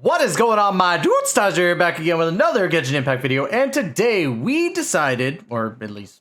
What is going on, my dudes? Taj here, back again with another Genshin Impact video, and today we decided, or at least,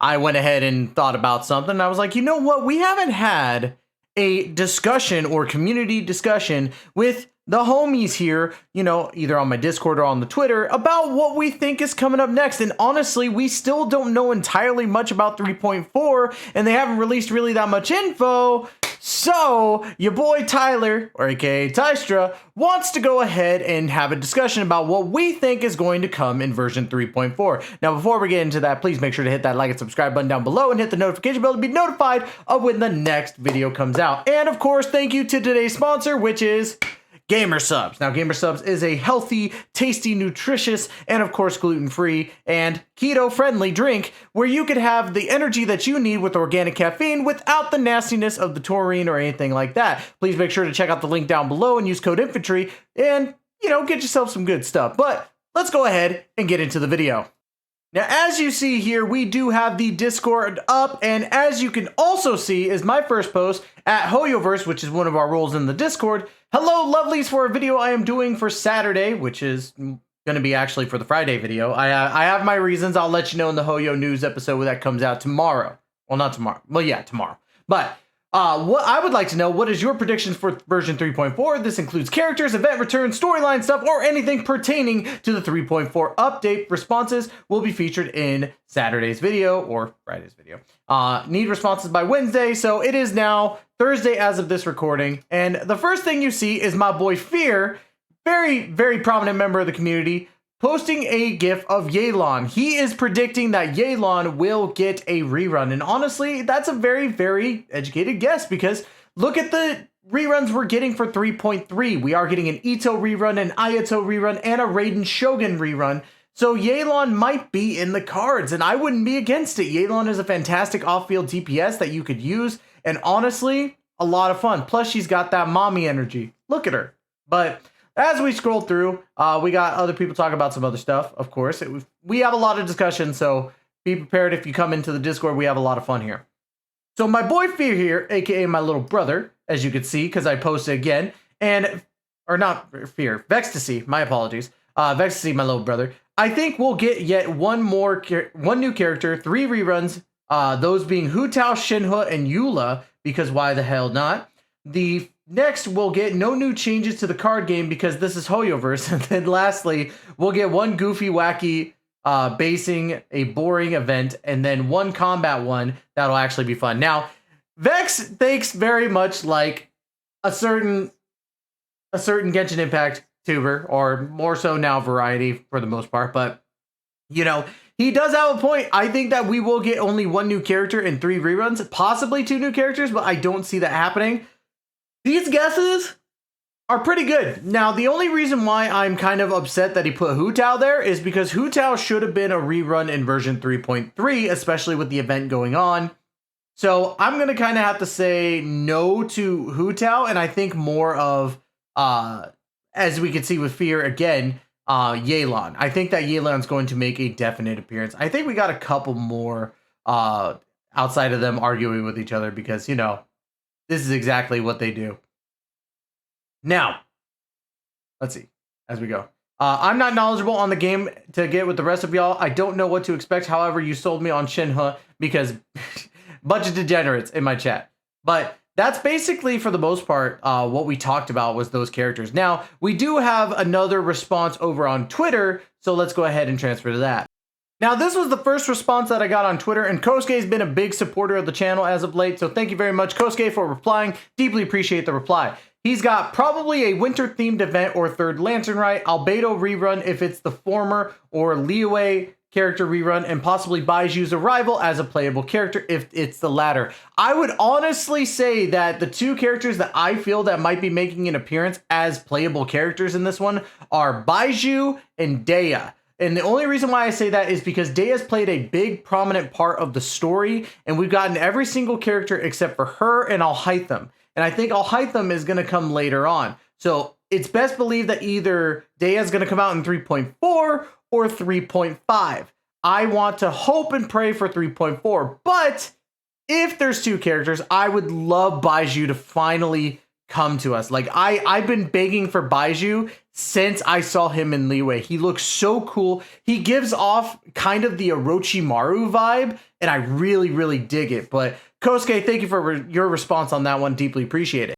I went ahead and thought about something. I was like, you know what? We haven't had a discussion or community discussion with the homies here, either on my Discord or on the Twitter about what we think is coming up next. And honestly, we still don't know entirely much about 3.4, and they haven't released really that much info. So, your boy Tyler, or aka Tystra, wants to go ahead and have a discussion about what we think is going to come in version 3.4. Now, before we get into that, please make sure to hit that like and subscribe button down below and hit the notification bell to be notified of when the next video comes out. And of course, thank you to today's sponsor, which is Gamer Subs. Now, Gamer Subs is a healthy, tasty, nutritious, and of course gluten-free and keto-friendly drink where you could have the energy that you need with organic caffeine without the nastiness of the taurine or anything like that. Please make sure to check out the link down below and use code INFANTRY and, get yourself some good stuff. But let's go ahead and get into the video. Now, as you see here, we do have the Discord up, and as you can also see is my first post at HoYoverse, which is one of our roles in the Discord. Hello, lovelies, for a video I am doing for Saturday, which is going to be actually for the Friday video. I have my reasons. I'll let you know in the HoYo news episode that comes out tomorrow. Well, not tomorrow. Well, yeah, tomorrow. But what I would like to know, what is your predictions for version 3.4? This includes characters, event returns, storyline stuff, or anything pertaining to the 3.4 update. Responses will be featured in Saturday's video or Friday's video. Need responses by Wednesday, so it is now Thursday as of this recording. And the first thing you see is my boy Fear, very, very prominent member of the community, posting a gif of Yelan. He is predicting that Yelan will get a rerun. And honestly, that's a very, very educated guess because look at the reruns we're getting for 3.3. We are getting an Itto rerun, an Ayato rerun, and a Raiden Shogun rerun. So Yelan might be in the cards, and I wouldn't be against it. Yelan is a fantastic off-field DPS that you could use, and honestly, a lot of fun. Plus, she's got that mommy energy. Look at her. But as we scroll through, we got other people talking about some other stuff, of course. We have a lot of discussion, so be prepared if you come into the Discord. We have a lot of fun here. So my boy Fear here, aka my little brother, as you can see, because I posted again, or not Fear, Vextasy, my apologies. Vextasy, my little brother. I think we'll get yet one new character, 3 reruns, those being Hu Tao, Shinhe, and Eula, because why the hell not? The next, we'll get no new changes to the card game because this is HoYoverse. And then lastly, we'll get one goofy, wacky, basing a boring event, and then one combat one that'll actually be fun. Now, Vex thinks very much like a certain Genshin Impact tuber, or more so now Variety for the most part, but he does have a point. I think that we will get only 1 new character in 3 reruns, possibly 2 new characters, but I don't see that happening. These guesses are pretty good. Now, the only reason why I'm kind of upset that he put Hu Tao there is because Hu Tao should have been a rerun in version 3.3, especially with the event going on. So I'm going to kind of have to say no to Hu Tao, and I think more of, as we can see with Fear again, Yelan. I think that Yelan's going to make a definite appearance. I think we got a couple more outside of them arguing with each other because, this is exactly what they do. Now, let's see as we go. I'm not knowledgeable on the game to get with the rest of y'all. I don't know what to expect. However, you sold me on Shinhe because bunch of degenerates in my chat. But that's basically, for the most part, what we talked about was those characters. Now, we do have another response over on Twitter, so let's go ahead and transfer to that. Now, this was the first response that I got on Twitter, and Kosuke has been a big supporter of the channel as of late, so thank you very much, Kosuke, for replying. Deeply appreciate the reply. He's got probably a winter-themed event or Third Lantern Rite, Albedo rerun if it's the former, or Liyue character rerun, and possibly Baizhu's arrival as a playable character if it's the latter. I would honestly say that the 2 characters that I feel that might be making an appearance as playable characters in this one are Baizhu and Dehya. And the only reason why I say that is because Dehya's played a big prominent part of the story, and we've gotten every single character except for her and Alhaitham. And I think Alhaitham is going to come later on. So it's best believed that either Dehya's going to come out in 3.4 or 3.5. I want to hope and pray for 3.4, but if there's 2 characters, I would love Baizhu to finally come to us. Like I've been begging for Baizhu since I saw him in Liyue. He looks so cool. He gives off kind of the Orochimaru vibe, and I really, really dig it. But Kosuke, thank you for your response on that one. Deeply appreciate it.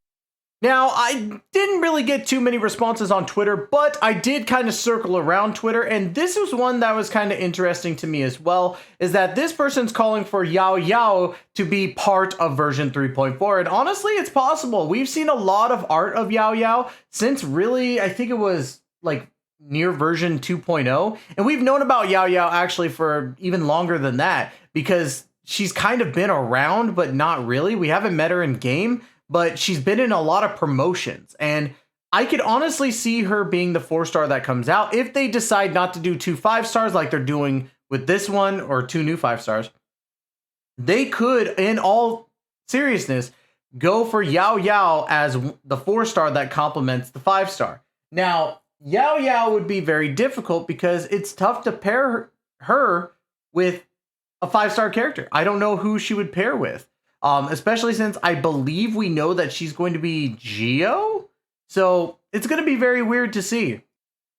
Now, I didn't really get too many responses on Twitter, but I did kind of circle around Twitter, and this was one that was kind of interesting to me as well, is that this person's calling for YaoYao to be part of version 3.4, and honestly, it's possible. We've seen a lot of art of YaoYao since really, I think it was like near version 2.0, and we've known about YaoYao actually for even longer than that, because she's kind of been around, but not really. We haven't met her in game, but she's been in a lot of promotions, and I could honestly see her being the 4-star that comes out if they decide not to do 2 5-stars like they're doing with this one, or 2 new 5-stars. They could, in all seriousness, go for YaoYao as the 4-star that complements the 5-star. Now, YaoYao would be very difficult because it's tough to pair her with a 5-star character. I don't know who she would pair with. Especially since I believe we know that she's going to be Geo. So it's going to be very weird to see.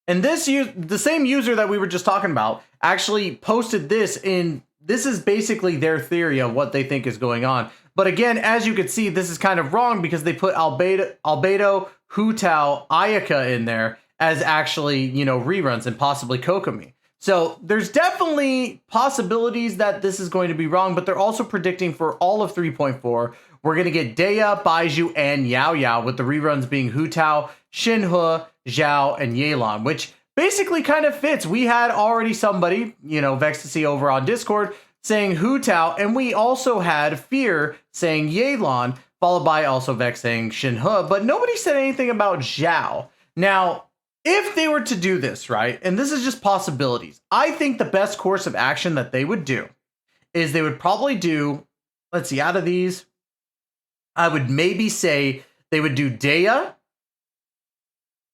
And the same user that we were just talking about actually posted this is basically their theory of what they think is going on. But again, as you can see, this is kind of wrong because they put Albedo, Hutao, Ayaka in there as actually, reruns and possibly Kokomi. So there's definitely possibilities that this is going to be wrong, but they're also predicting for all of 3.4, we're going to get Dehya, Baizhu, and YaoYao, with the reruns being Hutao, Shinhe, Zhao, and Yelan, which basically kind of fits. We had already somebody, Vextasy over on Discord, saying Hutao, and we also had Fear saying Yelan, followed by also Vex saying Shinhe, but nobody said anything about Zhao. Now, if they were to do this, right, and this is just possibilities, I think the best course of action that they would do is they would probably do, let's see, out of these, I would maybe say they would do Dehya,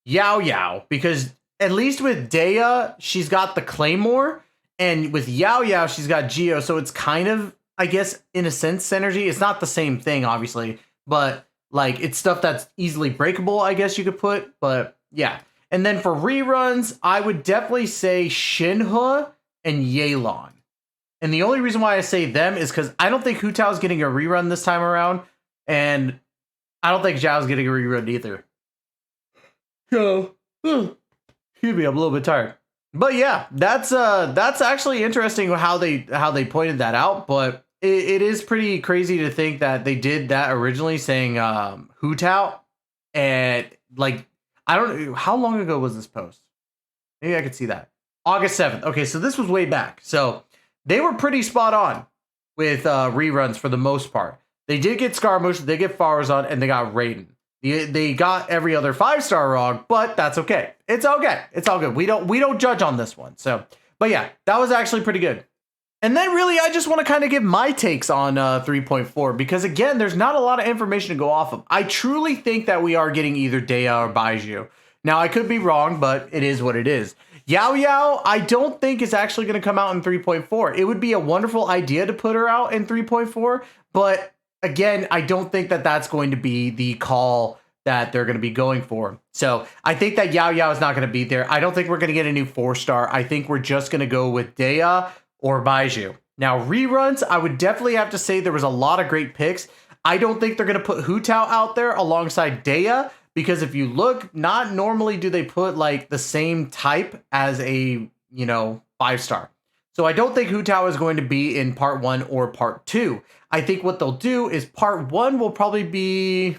YaoYao, because at least with Dehya, she's got the Claymore, and with YaoYao, she's got Geo, so it's kind of, I guess, in a sense, synergy. It's not the same thing, obviously, but, like, it's stuff that's easily breakable, I guess you could put, but, yeah. And then for reruns, I would definitely say Shinhe and Yelan. And the only reason why I say them is because I don't think Hutao is getting a rerun this time around. And I don't think Zhao's getting a rerun either. So, excuse me, I'm a little bit tired. But yeah, that's actually interesting how they pointed that out. But it is pretty crazy to think that they did that originally, saying Hutao, and like, I don't know, how long ago was this post? Maybe I could see that. August 7th. Okay, so this was way back. So they were pretty spot on with reruns for the most part. They did get Scaramouche, they get Faruzan, and they got Raiden. They got every other 5-star wrong, but that's okay. It's okay. It's all good. We don't judge on this one. So, but yeah, that was actually pretty good. And then really, I just want to kind of give my takes on 3.4, because again, there's not a lot of information to go off of. I truly think that we are getting either Dehya or Baizhu. Now, I could be wrong, but it is what it is. YaoYao, I don't think is actually going to come out in 3.4. It would be a wonderful idea to put her out in 3.4, but again, I don't think that that's going to be the call that they're going to be going for. So I think that YaoYao is not going to be there. I don't think we're going to get a new 4-star. I think we're just going to go with Dehya or Baizhu. Now, reruns, I would definitely have to say there was a lot of great picks. I don't think they're going to put Hutao out there alongside Dehya, because if you look, not normally do they put like the same type as a, 5-star. So I don't think Hutao is going to be in part 1 or part 2. I think what they'll do is part 1 will probably be,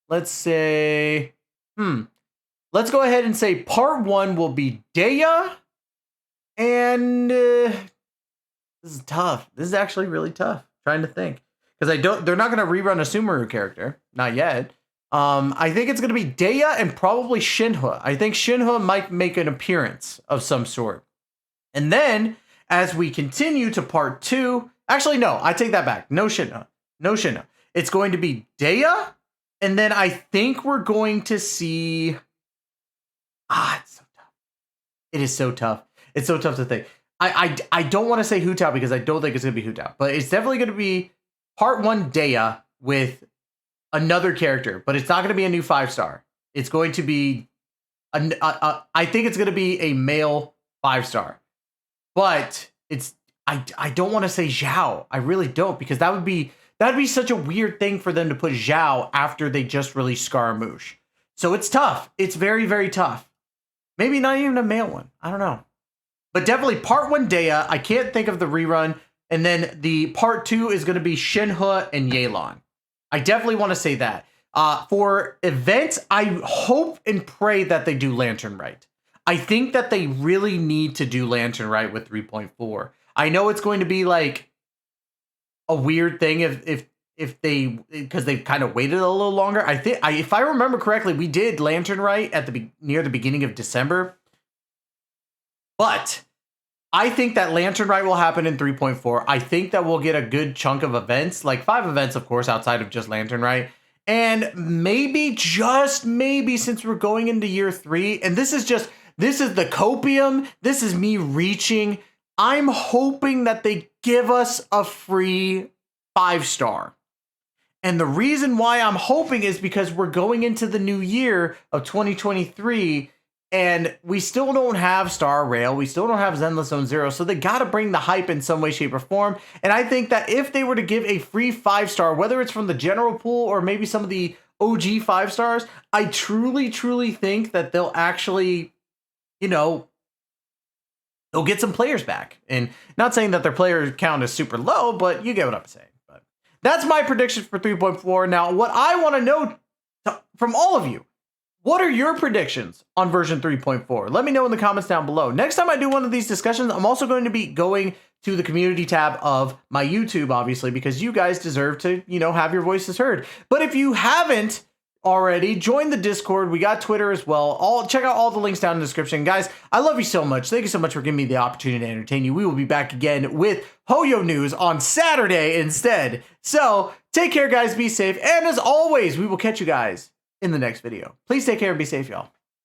let's say, let's go ahead and say part 1 will be Dehya. And this is tough. This is actually really tough. Trying to think, because they're not going to rerun a Sumeru character, not yet. I think it's going to be Dehya and probably Shinhe. I think Shinhe might make an appearance of some sort. And then as we continue to part 2, actually no, I take that back. No Shinhe. It's going to be Dehya, and then I think we're going to see. It's so tough. It is so tough. It's so tough to think. I don't want to say Hutao because I don't think it's going to be Hutao. But it's definitely going to be part 1 Dehya with another character, but it's not going to be a new 5-star. It's going to be, I think it's going to be a male 5-star. But I don't want to say Zhao. I really don't, because that'd be such a weird thing for them to put Zhao after they just released Scaramouche. So it's tough. It's very, very tough. Maybe not even a male one. I don't know. But definitely part 1 Dehya. I can't think of the rerun. And then the part 2 is going to be Shenhe and Yelan. I definitely want to say that. For events, I hope and pray that they do Lantern Rite. I think that they really need to do Lantern Rite with 3.4. I know it's going to be like a weird thing if they, because they've kind of waited a little longer. I think if I remember correctly, we did Lantern Rite at near the beginning of December. But I think that Lantern Rite will happen in 3.4. I think that we'll get a good chunk of events, like 5 events, of course, outside of just Lantern Rite. And maybe, just maybe, since we're going into year 3, and this is the copium, this is me reaching, I'm hoping that they give us a free 5-star. And the reason why I'm hoping is because we're going into the new year of 2023, and we still don't have Star Rail, we still don't have Zenless Zone Zero, so they got to bring the hype in some way, shape, or form. And I think that if they were to give a free 5-star, whether it's from the general pool or maybe some of the OG 5-stars, I truly, truly think that they'll actually, you know, they'll get some players back. And not saying that their player count is super low, but you get what I'm saying. But that's my prediction for 3.4. Now, what I want to know from all of you, what are your predictions on version 3.4? Let me know in the comments down below. Next time I do one of these discussions, I'm also going to be going to the community tab of my YouTube, obviously, because you guys deserve to, you know, have your voices heard. But if you haven't already, join the Discord. We got Twitter as well. Check out all the links down in the description. Guys, I love you so much. Thank you so much for giving me the opportunity to entertain you. We will be back again with Hoyo news on Saturday instead. So take care, guys. Be safe. And as always, we will catch you guys in the next video. Please take care and be safe, y'all.